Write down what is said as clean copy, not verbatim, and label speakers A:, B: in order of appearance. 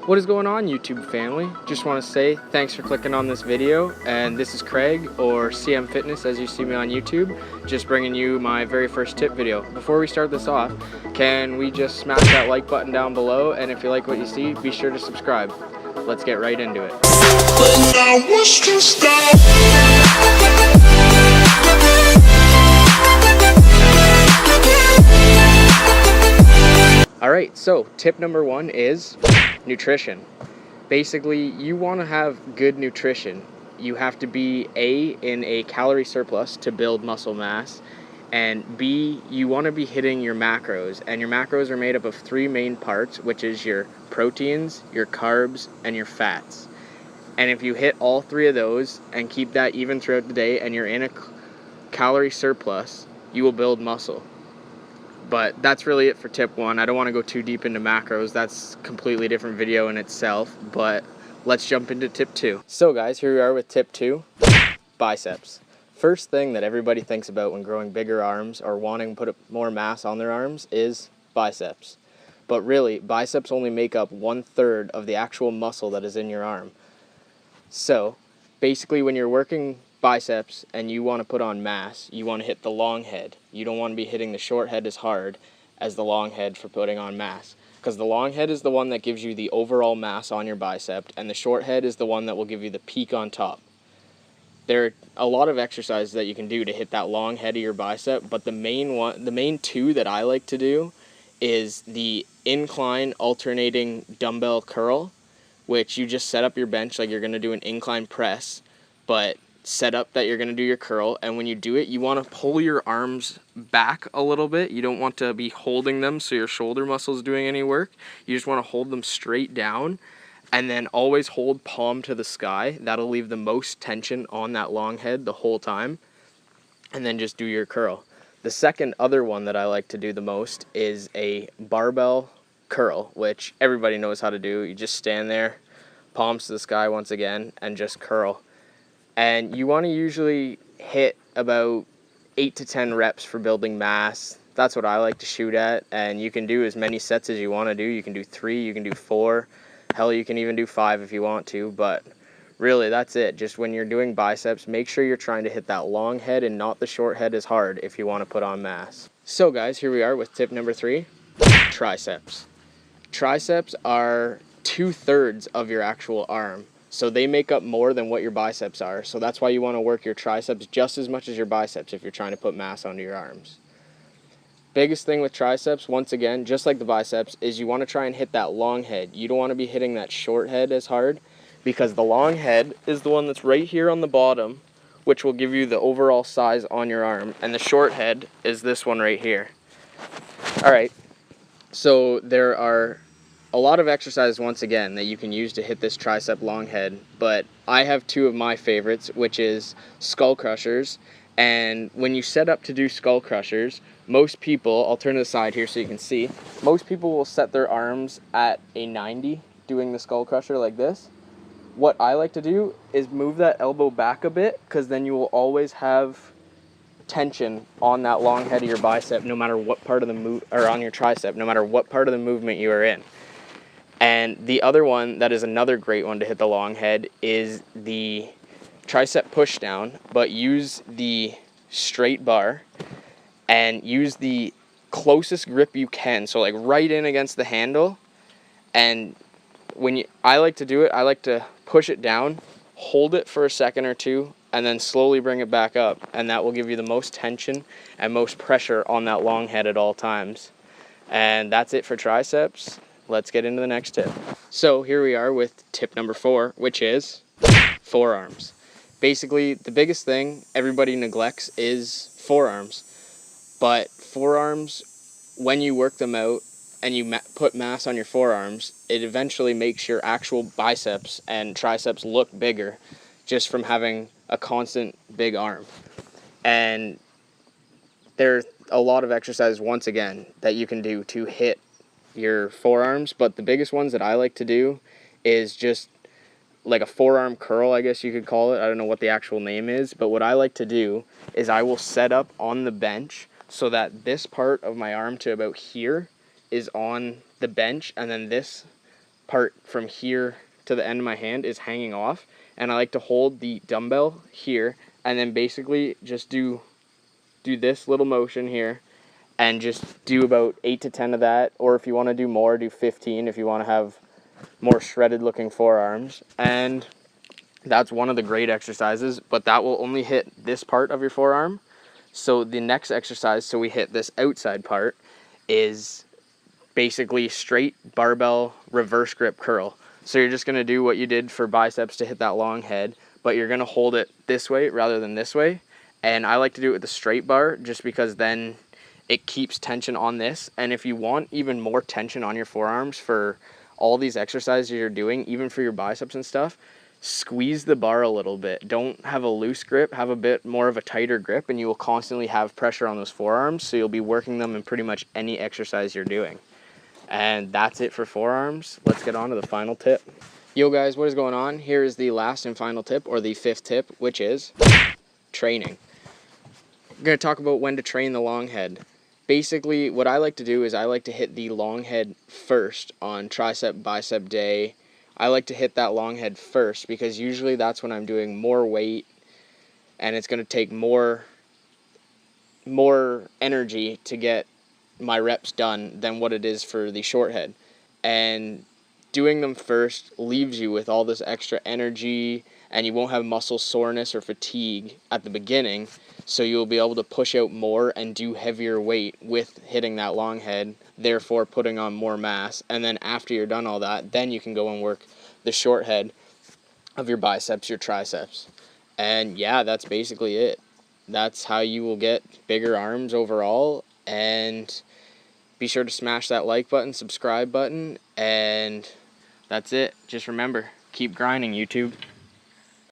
A: What is going on, YouTube family? Just want to say thanks for clicking on this video, and this is Craig, or CM Fitness as you see me on YouTube, just bringing you my very first tip video. Before we start this off, can we just smash that like button down below, and if you like what you see, be sure to subscribe. Let's get right into it. Alright, so tip number one is nutrition. Basically, you want to have good nutrition. You have to be A, in a calorie surplus to build muscle mass, and B, you want to be hitting your macros. And your macros are made up of three main parts, which is your proteins, your carbs, and your fats. And if you hit all three of those and keep that even throughout the day and you're in a calorie surplus, you will build muscle. But that's really it for tip one. I don't want to go too deep into macros. That's a completely different video in itself, but let's jump into tip two. So guys, here we are with tip two, biceps. First thing that everybody thinks about when growing bigger arms or wanting to put more mass on their arms is biceps. But really, biceps only make up 1/3 of the actual muscle that is in your arm. So basically, when you're working biceps and you want to put on mass, you want to hit the long head. You don't want to be hitting the short head as hard as the long head for putting on mass, because the long head is the one that gives you the overall mass on your bicep, and the short head is the one that will give you the peak on top. There are a lot of exercises that you can do to hit that long head of your bicep, but the main two that I like to do is the incline alternating dumbbell curl, which you just set up your bench like you're going to do an incline press, but set up that you're going to do your curl. And when you do it, you want to pull your arms back a little bit. You don't want to be holding them so your shoulder muscle is doing any work. You just want to hold them straight down, and then always hold palm to the sky. That'll leave the most tension on that long head the whole time, and then just do your curl. The second other one that I like to do the most is a barbell curl, which everybody knows how to do. You just stand there, palms to the sky once again, and just curl. And you want to usually hit about 8 to 10 reps for building mass. That's what I like to shoot at. And you can do as many sets as you want to do. You can do 3, you can do 4. Hell, you can even do 5 if you want to. But really, that's it. Just when you're doing biceps, make sure you're trying to hit that long head and not the short head as hard if you want to put on mass. So guys, here we are with tip number 3, triceps. Triceps are 2/3 of your actual arm. So they make up more than what your biceps are. So that's why you want to work your triceps just as much as your biceps if you're trying to put mass onto your arms. Biggest thing with triceps, once again, just like the biceps, is you want to try and hit that long head. You don't want to be hitting that short head as hard, because the long head is the one that's right here on the bottom, which will give you the overall size on your arm. And the short head is this one right here. Alright, so there are a lot of exercises, once again, that you can use to hit this tricep long head, but I have two of my favorites, which is skull crushers. And when you set up to do skull crushers, most people, I'll turn to the side here so you can see, most people will set their arms at a 90 doing the skull crusher like this. What I like to do is move that elbow back a bit, because then you will always have tension on that long head of your bicep, no matter what part of the or on your tricep, no matter what part of the movement you are in. And the other one that is another great one to hit the long head is the tricep push down, but use the straight bar and use the closest grip you can, so like right in against the handle. And I like to do it, I like to push it down, hold it for a second or two, and then slowly bring it back up, and that will give you the most tension and most pressure on that long head at all times. And that's it for triceps. Let's get into the next tip. So here we are with tip number 4, which is forearms. Basically, the biggest thing everybody neglects is forearms. But forearms, when you work them out and you put mass on your forearms, it eventually makes your actual biceps and triceps look bigger just from having a constant big arm. And there are a lot of exercises, once again, that you can do to hit your forearms, but the biggest ones that I like to do is just like a forearm curl, I guess you could call it. I don't know what the actual name is, but what I like to do is I will set up on the bench so that this part of my arm to about here is on the bench, and then this part from here to the end of my hand is hanging off, and I like to hold the dumbbell here and then basically just do this little motion here and just do about 8 to 10 of that, or if you want to do more, do 15 if you want to have more shredded looking forearms. And that's one of the great exercises, but that will only hit this part of your forearm. So the next exercise, so we hit this outside part, is basically straight barbell reverse grip curl. So you're just going to do what you did for biceps to hit that long head, but you're going to hold it this way rather than this way. And I like to do it with the straight bar just because then it keeps tension on this. And if you want even more tension on your forearms for all these exercises you're doing, even for your biceps and stuff, squeeze the bar a little bit. Don't have a loose grip, have a bit more of a tighter grip, and you will constantly have pressure on those forearms, so you'll be working them in pretty much any exercise you're doing. And that's it for forearms. Let's get on to the final tip. Yo guys, what is going on? Here is the last and final tip, or the 5th tip, which is training. I'm going to talk about when to train the long head. Basically, what I like to do is I like to hit the long head first on tricep, bicep day. I like to hit that long head first because usually that's when I'm doing more weight and it's going to take more energy to get my reps done than what it is for the short head. And doing them first leaves you with all this extra energy, and you won't have muscle soreness or fatigue at the beginning, so you'll be able to push out more and do heavier weight with hitting that long head, therefore putting on more mass. And then after you're done all that, then you can go and work the short head of your biceps, your triceps. And yeah, that's basically it. That's how you will get bigger arms overall. And be sure to smash that like button, subscribe button, and that's it. Just remember, keep grinding, YouTube.